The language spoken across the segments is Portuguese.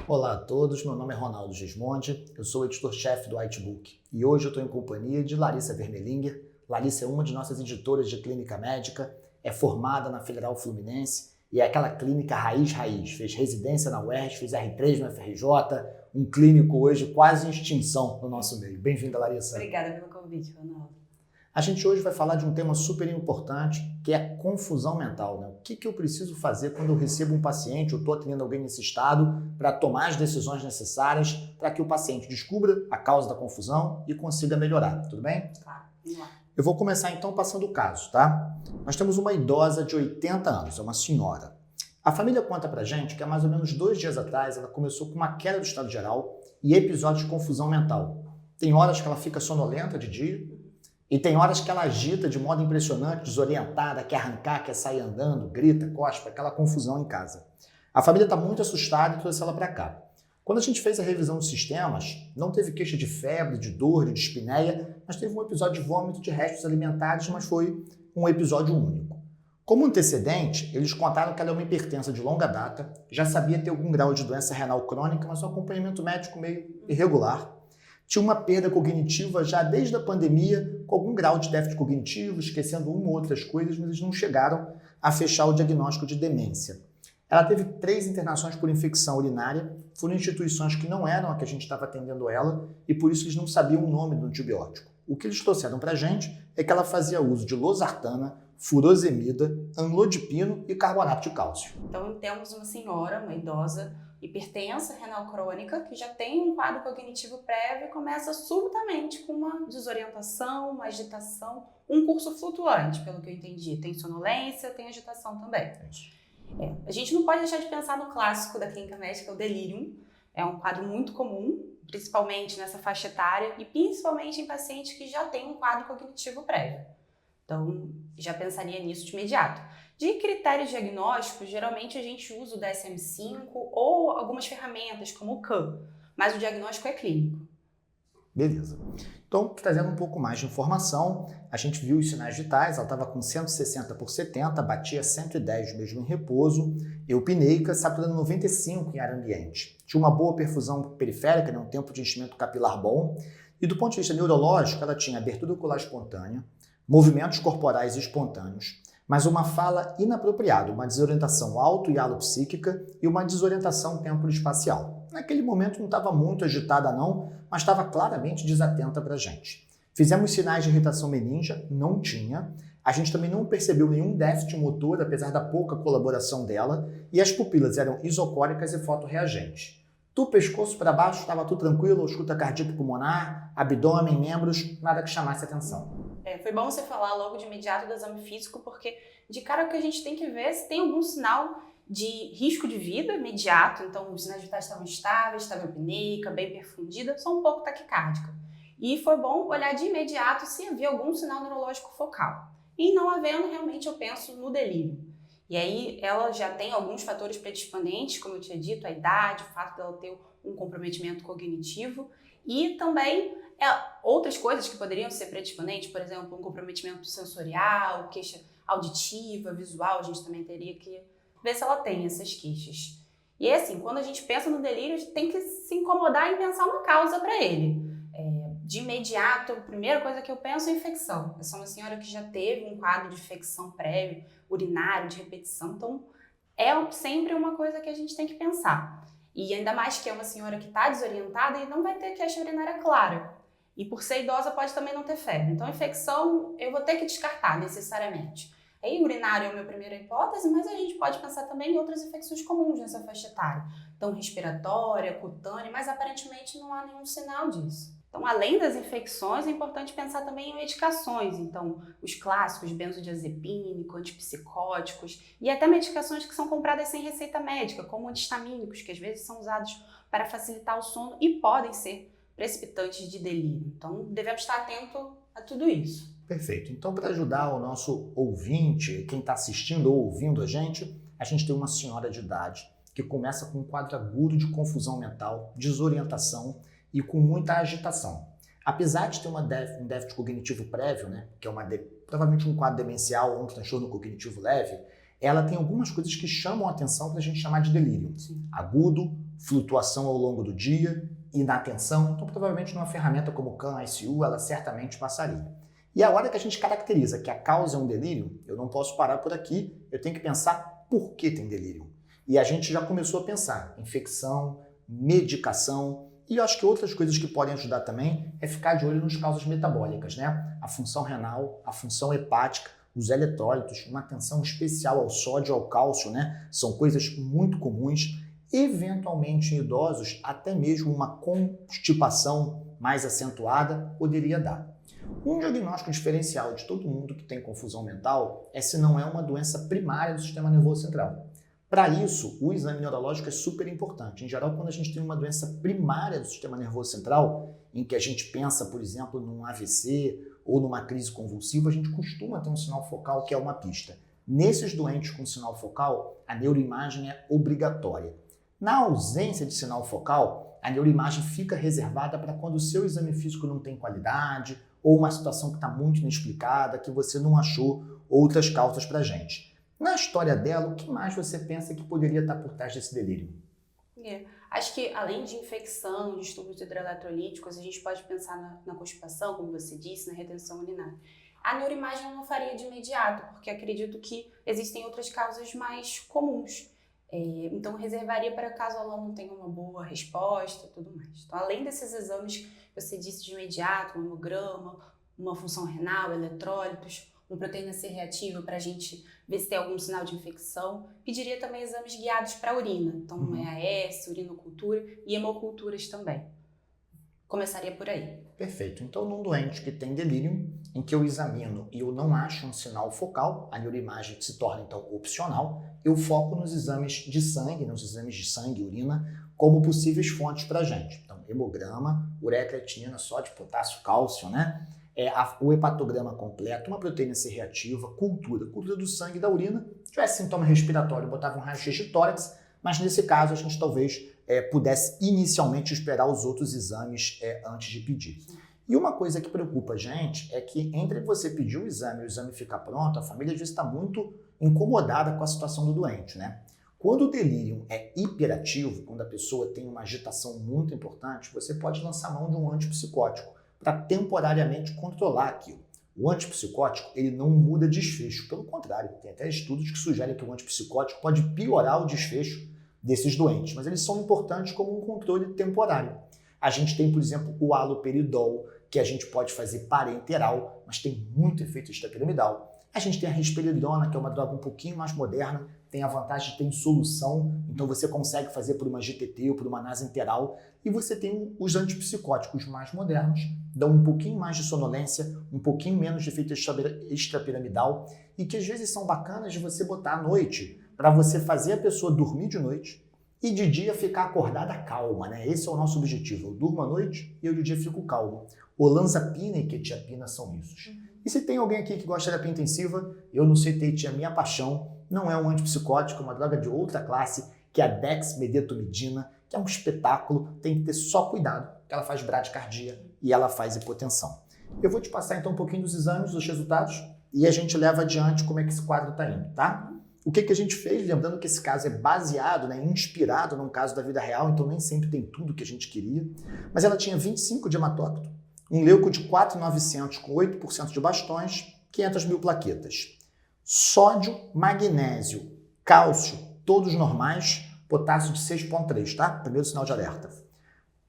Olá a todos, meu nome é Ronaldo Gismondi, eu sou editor-chefe do Whitebook e hoje eu estou em companhia de Larissa Vermelinger. Larissa é uma de nossas editoras de clínica médica, é formada na Federal Fluminense e é aquela clínica raiz, fez residência na UERJ, fez R3 no FRJ, um clínico hoje quase em extinção no nosso meio. Bem-vinda, Larissa. Obrigada pelo convite, Ronaldo. A gente hoje vai falar de um tema super importante, que é a confusão mental, né? O que eu preciso fazer quando eu recebo um paciente, eu estou atendendo alguém nesse estado, para tomar as decisões necessárias para que o paciente descubra a causa da confusão e consiga melhorar, tudo bem? Claro, vamos lá. Eu vou começar então passando o caso, tá? Nós temos uma idosa de 80 anos, é uma senhora. A família conta pra gente que há mais ou menos 2 dias atrás ela começou com uma queda do estado geral e episódios de confusão mental. Tem horas que ela fica sonolenta de dia, e tem horas que ela agita de modo impressionante, desorientada, quer arrancar, quer sair andando, grita, cospe, aquela confusão em casa. A família está muito assustada e trouxe ela para cá. Quando a gente fez a revisão dos sistemas, não teve queixa de febre, de dor, de dispneia, mas teve um episódio de vômito de restos alimentares, mas foi um episódio único. Como antecedente, eles contaram que ela é uma hipertensa de longa data, já sabia ter algum grau de doença renal crônica, mas o acompanhamento médico meio irregular. Tinha uma perda cognitiva já desde a pandemia, com algum grau de déficit cognitivo, esquecendo uma ou outras coisas, mas eles não chegaram a fechar o diagnóstico de demência. Ela teve 3 internações por infecção urinária, foram instituições que não eram a que a gente estava atendendo ela, e por isso eles não sabiam o nome do antibiótico. O que eles trouxeram para a gente é que ela fazia uso de losartana, furosemida, amlodipino e carbonato de cálcio. Então temos uma senhora, uma idosa, hipertensa, renal crônica, que já tem um quadro cognitivo prévio e começa subitamente com uma desorientação, uma agitação, um curso flutuante, pelo que eu entendi. Tem sonolência, tem agitação também. A gente não pode deixar de pensar no clássico da clínica médica, o delírio. É um quadro muito comum, principalmente nessa faixa etária e principalmente em pacientes que já têm um quadro cognitivo prévio. Então, já pensaria nisso de imediato. De critérios diagnósticos, geralmente a gente usa o DSM-5 ou algumas ferramentas como o CAM, mas o diagnóstico é clínico. Beleza. Então, trazendo um pouco mais de informação, a gente viu os sinais vitais, ela estava com 160/70, batia 110 mesmo em repouso, eupneica, saturando 95 em ar ambiente. Tinha uma boa perfusão periférica, né, um tempo de enchimento capilar bom, e do ponto de vista neurológico, ela tinha abertura ocular espontânea, movimentos corporais espontâneos, mas uma fala inapropriada, uma desorientação auto- e alopsíquica e uma desorientação temporoespacial. Naquele momento não estava muito agitada não, mas estava claramente desatenta para a gente. Fizemos sinais de irritação meningia, não tinha. A gente também não percebeu nenhum déficit motor, apesar da pouca colaboração dela, e as pupilas eram isocóricas e fotorreagentes. Do pescoço para baixo estava tudo tranquilo, escuta cardíaca pulmonar, abdômen, membros, nada que chamasse atenção. Foi bom você falar logo de imediato do exame físico, porque de cara o que a gente tem que ver se tem algum sinal de risco de vida imediato. Então, os sinais vitais estavam estáveis, estava eupneica, bem perfundida, só um pouco taquicárdica. E foi bom olhar de imediato se havia algum sinal neurológico focal. E não havendo, realmente eu penso no delírio. E aí ela já tem alguns fatores predisponentes, como eu tinha dito, a idade, o fato dela ter um comprometimento cognitivo e também outras coisas que poderiam ser predisponentes, por exemplo, um comprometimento sensorial, queixa auditiva, visual, a gente também teria que ver se ela tem essas queixas. E é assim, quando a gente pensa no delírio, a gente tem que se incomodar em pensar uma causa para ele. De imediato, a primeira coisa que eu penso é infecção. Essa é uma senhora que já teve um quadro de infecção prévio, urinário, de repetição, então é sempre uma coisa que a gente tem que pensar. E ainda mais que é uma senhora que está desorientada e não vai ter queixa urinária clara. E por ser idosa pode também não ter febre. Então infecção eu vou ter que descartar necessariamente. Aí urinário é a minha primeira hipótese, mas a gente pode pensar também em outras infecções comuns nessa faixa etária. Então respiratória, cutânea, mas aparentemente não há nenhum sinal disso. Então, além das infecções, é importante pensar também em medicações. Então, os clássicos benzodiazepínico, antipsicóticos e até medicações que são compradas sem receita médica, como antihistamínicos, que às vezes são usados para facilitar o sono e podem ser precipitantes de delírio. Então, devemos estar atento a tudo isso. Perfeito. Então, para ajudar o nosso ouvinte, quem está assistindo ou ouvindo a gente tem uma senhora de idade que começa com um quadro agudo de confusão mental, desorientação e com muita agitação. Apesar de ter um déficit cognitivo prévio, né, que é provavelmente um quadro demencial ou um transtorno cognitivo leve, ela tem algumas coisas que chamam a atenção para a gente chamar de delírio. Sim. Agudo, flutuação ao longo do dia, inatenção. Então, provavelmente numa ferramenta como o CAN-ICU, ela certamente passaria. E a hora que a gente caracteriza que a causa é um delírio, eu não posso parar por aqui, eu tenho que pensar por que tem delírio. E a gente já começou a pensar infecção, medicação, e eu acho que outras coisas que podem ajudar também é ficar de olho nas causas metabólicas, né? A função renal, a função hepática, os eletrólitos, uma atenção especial ao sódio e ao cálcio, né? São coisas muito comuns. Eventualmente em idosos, até mesmo uma constipação mais acentuada poderia dar. Um diagnóstico diferencial de todo mundo que tem confusão mental é se não é uma doença primária do sistema nervoso central. Para isso, o exame neurológico é super importante. Em geral, quando a gente tem uma doença primária do sistema nervoso central, em que a gente pensa, por exemplo, num AVC ou numa crise convulsiva, a gente costuma ter um sinal focal que é uma pista. Nesses doentes com sinal focal, a neuroimagem é obrigatória. Na ausência de sinal focal, a neuroimagem fica reservada para quando o seu exame físico não tem qualidade ou uma situação que está muito inexplicada, que você não achou outras causas para a gente. Na história dela, o que mais você pensa que poderia estar por trás desse delírio? Acho que além de infecção, distúrbios hidroeletrolíticos, a gente pode pensar na constipação, como você disse, na retenção urinária. A neuroimagem eu não faria de imediato, porque acredito que existem outras causas mais comuns. Então, reservaria para caso ela não tenha uma boa resposta e tudo mais. Então, além desses exames que você disse de imediato, um hemograma, uma função renal, eletrólitos, uma proteína C reativa para a gente ver se tem algum sinal de infecção. Pediria também exames guiados para urina, então EAS, urinocultura e hemoculturas também. Começaria por aí. Perfeito. Então, num doente que tem delírio, em que eu examino e eu não acho um sinal focal, a neuroimagem se torna então opcional, eu foco nos exames de sangue, urina, como possíveis fontes para a gente. Então, hemograma, ureia, creatinina, sódio, potássio, cálcio, né? O hepatograma completo, uma proteína C reativa, cultura do sangue e da urina. Se tivesse sintoma respiratório, botava um raio-x de tórax, mas nesse caso a gente talvez pudesse inicialmente esperar os outros exames antes de pedir. E uma coisa que preocupa a gente é que entre você pedir o exame e o exame ficar pronto, a família às vezes está muito incomodada com a situação do doente, né? Quando o delírio é hiperativo, quando a pessoa tem uma agitação muito importante, você pode lançar mão de um antipsicótico para temporariamente controlar aquilo. O antipsicótico, ele não muda desfecho, pelo contrário, tem até estudos que sugerem que o antipsicótico pode piorar o desfecho desses doentes, mas eles são importantes como um controle temporário. A gente tem, por exemplo, o haloperidol, que a gente pode fazer parenteral, mas tem muito efeito extrapiramidal. A gente tem a risperidona, que é uma droga um pouquinho mais moderna, tem a vantagem de ter em solução, então você consegue fazer por uma GTT ou por uma nasenteral, e você tem os antipsicóticos mais modernos, dão um pouquinho mais de sonolência, um pouquinho menos de efeito extrapiramidal, e que às vezes são bacanas de você botar à noite, para você fazer a pessoa dormir de noite e de dia ficar acordada calma, né? Esse é o nosso objetivo. Eu durmo à noite e eu de dia fico calmo. Olanzapina e quetiapina são isso. E se tem alguém aqui que gosta de terapia intensiva, eu não citei, tinha minha paixão, não é um antipsicótico, é uma droga de outra classe, que é a dexmedetomidina, que é um espetáculo, tem que ter só cuidado, que ela faz bradicardia e ela faz hipotensão. Eu vou te passar então um pouquinho dos exames, dos resultados, e a gente leva adiante como é que esse quadro está indo, tá? O que a gente fez, lembrando que esse caso é baseado, inspirado num caso da vida real, então nem sempre tem tudo que a gente queria, mas ela tinha 25 de hematócrito, um leuco de 4.900 com 8% de bastões, 500 mil plaquetas. Sódio, magnésio, cálcio, todos normais, potássio de 6,3, tá? Primeiro sinal de alerta.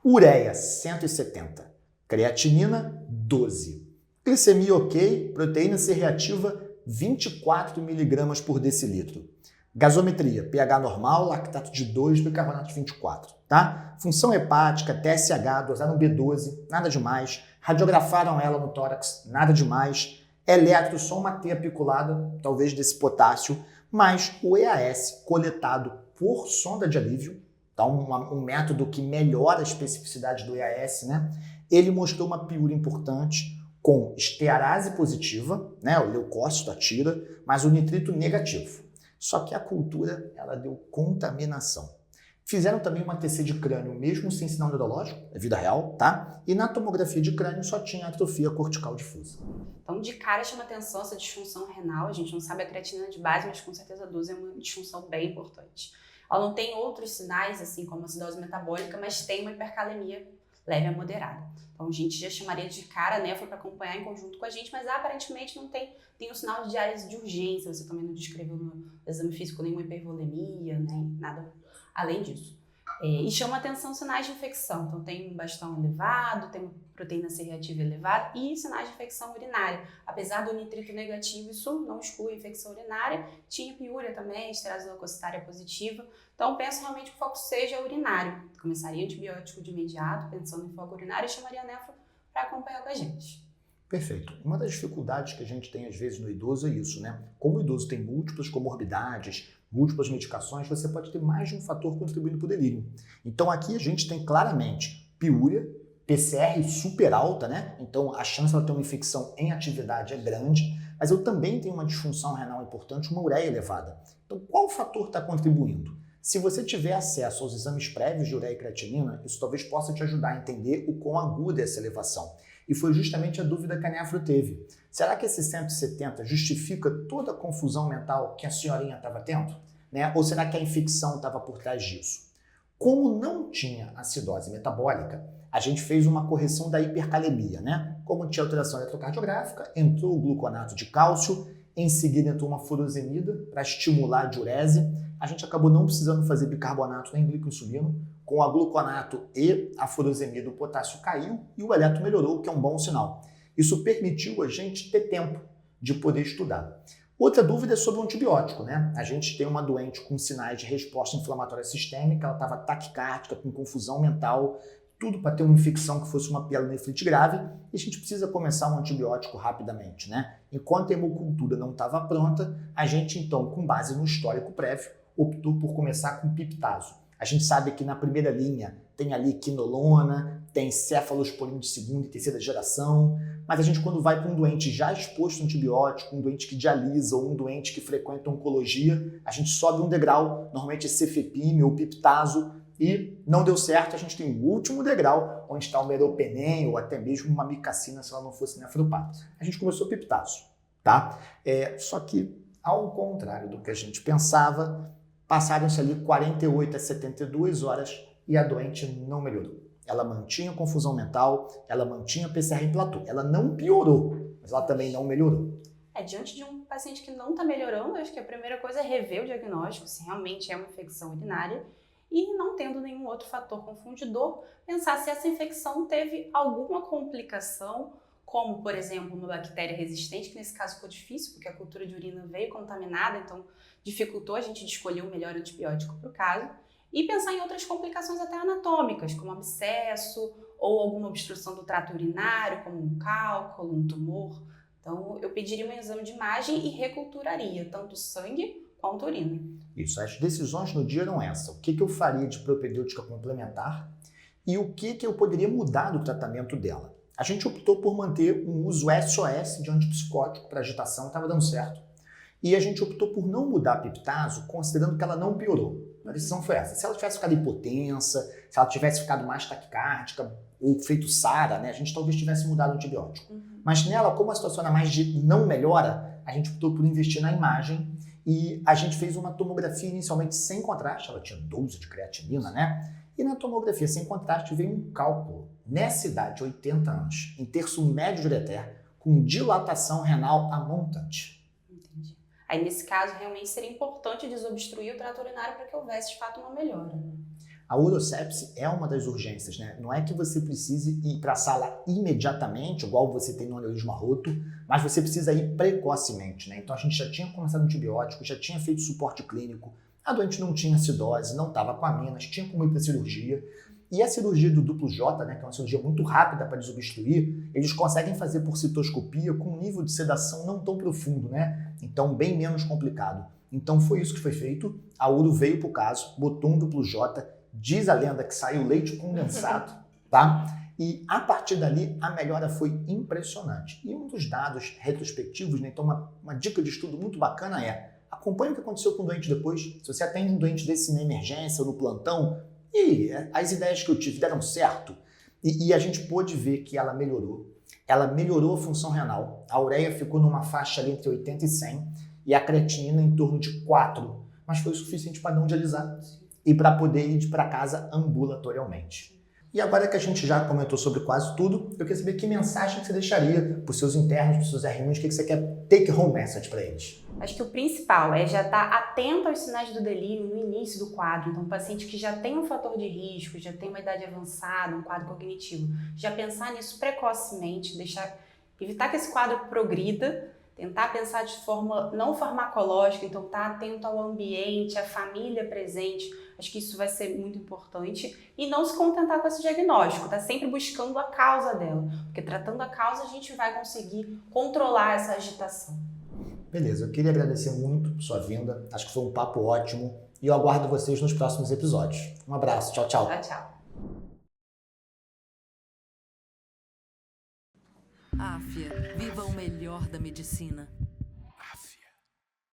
Ureia, 170. Creatinina, 12. Glicemia ok, proteína C reativa, 24 mg por decilitro. Gasometria, pH normal, lactato de 2, bicarbonato de 24, tá? Função hepática, TSH, dosaram B12, nada demais. Radiografaram ela no tórax, nada demais. Eletro, só uma teia apiculada, talvez desse potássio, mas o EAS coletado por sonda de alívio, tá? Um método que melhora a especificidade do EAS, né? Ele mostrou uma piura importante com estearase positiva, né? O leucócito, a tira, mas o nitrito negativo. Só que a cultura, ela deu contaminação. Fizeram também uma TC de crânio, mesmo sem sinal neurológico, é vida real, tá? E na tomografia de crânio só tinha atrofia cortical difusa. Então, de cara chama atenção essa disfunção renal. A gente não sabe a creatinina de base, mas com certeza a 12 é uma disfunção bem importante. Ela não tem outros sinais, assim como a acidose metabólica, mas tem uma hipercalemia leve a moderada. Então a gente já chamaria de cara a nefro para acompanhar em conjunto com a gente, mas aparentemente não tem um sinal de diálise de urgência, você também não descreveu no exame físico nenhuma hipervolemia, nem nada além disso. E chama atenção sinais de infecção, então tem um bastão elevado, tem uma proteína C reativa elevada e sinais de infecção urinária. Apesar do nitrito negativo, isso não exclui a infecção urinária, tinha piúria também, esterase leucocitária positiva, então penso realmente que o foco seja urinário. Começaria antibiótico de imediato, pensando em foco urinário, e chamaria a nefro para acompanhar com a gente. Perfeito. Uma das dificuldades que a gente tem às vezes no idoso é isso, né? Como o idoso tem múltiplas comorbidades, múltiplas medicações, você pode ter mais de um fator contribuindo para o delírio. Então aqui a gente tem claramente piúria, PCR super alta, né? Então a chance de ela ter uma infecção em atividade é grande, mas eu também tenho uma disfunção renal importante, uma ureia elevada. Então qual fator está contribuindo? Se você tiver acesso aos exames prévios de ureia e creatinina, isso talvez possa te ajudar a entender o quão aguda é essa elevação. E foi justamente a dúvida que a nefro teve. Será que esse 170 justifica toda a confusão mental que a senhorinha estava tendo? Né? Ou será que a infecção estava por trás disso? Como não tinha acidose metabólica, a gente fez uma correção da hipercalemia, né? Como tinha alteração eletrocardiográfica, entrou o gluconato de cálcio, em seguida entrou uma furosemida para estimular a diurese. A gente acabou não precisando fazer bicarbonato nem glicoinsulino. Com a gluconato e a furosemida, o potássio caiu e o eletro melhorou, o que é um bom sinal. Isso permitiu a gente ter tempo de poder estudar. Outra dúvida é sobre o antibiótico, né? A gente tem uma doente com sinais de resposta inflamatória sistêmica, ela estava taquicárdica, com confusão mental, tudo para ter uma infecção que fosse uma pielonefrite grave, e a gente precisa começar um antibiótico rapidamente, né? Enquanto a hemocultura não estava pronta, a gente então, com base no histórico prévio, optou por começar com piptazo. A gente sabe que na primeira linha tem ali quinolona, tem cefalosporina de segunda e terceira geração, mas a gente quando vai para um doente já exposto a antibiótico, um doente que dialisa ou um doente que frequenta oncologia, a gente sobe um degrau, normalmente é cefepime ou piptazo, e não deu certo, a gente tem o último degrau, onde está o meropenem ou até mesmo uma micacina se ela não fosse nefropata. A gente começou piptazo, tá? Só que, ao contrário do que a gente pensava, passaram-se ali 48 a 72 horas e a doente não melhorou. Ela mantinha confusão mental, ela mantinha PCR em platô. Ela não piorou, mas ela também não melhorou. Diante de um paciente que não está melhorando, acho que a primeira coisa é rever o diagnóstico, se realmente é uma infecção urinária, e não tendo nenhum outro fator confundidor, pensar se essa infecção teve alguma complicação, como, por exemplo, uma bactéria resistente, que nesse caso ficou difícil, porque a cultura de urina veio contaminada, então dificultou a gente de escolher o melhor antibiótico para o caso, e pensar em outras complicações até anatômicas, como abscesso ou alguma obstrução do trato urinário, como um cálculo, um tumor. Então, eu pediria um exame de imagem e reculturaria tanto sangue quanto urina. Isso, as decisões no dia eram essas. O que eu faria de propedêutica complementar e o que eu poderia mudar do tratamento dela. A gente optou por manter um uso SOS de antipsicótico para agitação, estava dando certo. E a gente optou por não mudar a piptazo, considerando que ela não piorou. A decisão foi essa. Se ela tivesse ficado hipotensa, se ela tivesse ficado mais taquicárdica, ou feito SARA, né, a gente talvez tivesse mudado o antibiótico. Mas nela, como a situação era mais de não melhora, a gente optou por investir na imagem e a gente fez uma tomografia inicialmente sem contraste, ela tinha 12 de creatinina, né? E na tomografia sem contraste veio um cálculo, nessa idade, 80 anos, em terço médio de ureter, com dilatação renal a montante. Entendi. Aí, nesse caso, realmente seria importante desobstruir o trato urinário para que houvesse, de fato, uma melhora. A urosepse é uma das urgências, né? Não é que você precise ir para a sala imediatamente, igual você tem no aneurisma roto, mas você precisa ir precocemente, né? Então a gente já tinha começado antibiótico, já tinha feito suporte clínico, a doente não tinha acidose, não estava com aminas, tinha como ir para cirurgia. E a cirurgia do duplo J, né, que é uma cirurgia muito rápida para desobstruir, eles conseguem fazer por citoscopia com um nível de sedação não tão profundo, né? Então bem menos complicado. Então foi isso que foi feito, a uro veio para o caso, botou um duplo J, diz a lenda que saiu leite condensado, tá? E a partir dali a melhora foi impressionante. E um dos dados retrospectivos, né, então uma dica de estudo muito bacana é, acompanhe o que aconteceu com o doente depois. Se você atende um doente desse na emergência ou no plantão, e as ideias que eu tive deram certo, e a gente pôde ver que ela melhorou. Ela melhorou a função renal, a ureia ficou numa faixa ali entre 80 e 100, e a creatinina em torno de 4. mas foi o suficiente para não dialisar e para poder ir para casa ambulatorialmente. E agora que a gente já comentou sobre quase tudo, eu queria saber que mensagem que você deixaria para os seus internos, para os seus R1s, o que você quer take home message para eles? Acho que o principal é já estar atento aos sinais do delírio no início do quadro. Então, um paciente que já tem um fator de risco, já tem uma idade avançada, um quadro cognitivo, já pensar nisso precocemente, evitar que esse quadro progrida, tentar pensar de forma não farmacológica, então estar atento ao ambiente, à família presente. Acho que isso vai ser muito importante. E não se contentar com esse diagnóstico, tá sempre buscando a causa dela. Porque tratando a causa, a gente vai conseguir controlar essa agitação. Beleza, eu queria agradecer muito por sua vinda. Acho que foi um papo ótimo. E eu aguardo vocês nos próximos episódios. Um abraço, tchau, tchau. Tchau, tchau. Áfia, viva o melhor da medicina.